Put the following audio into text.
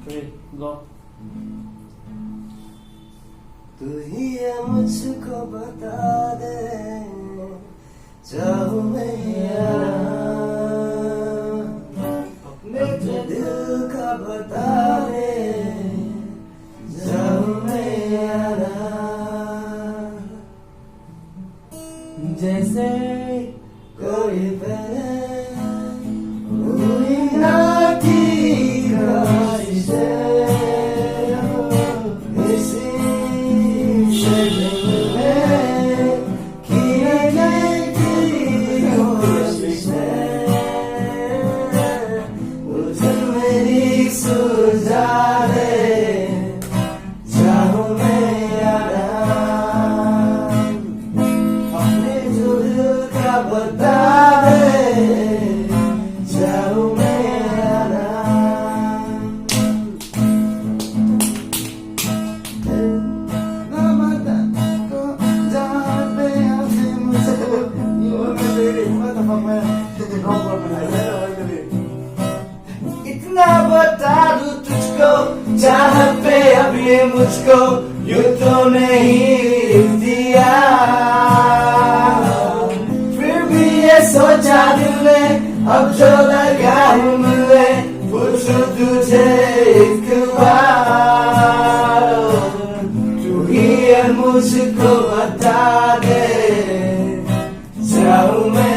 3, go. तू ही है मुझको बता दे, चाहूं मैं यार अपने दिल का बता दे, चाहूं मैं यार जैसे कोई हुई ना थी काशिश इसी इतना बता दूं तुझको, चाहत पे अब ये मुझको यूं तो नहीं दिया, फिर भी ये सोचा दिल ने अब जो लगा है मिले, पूछूं तुझे एक बार, तू ही है मुझको बता दे, चाहूं मैं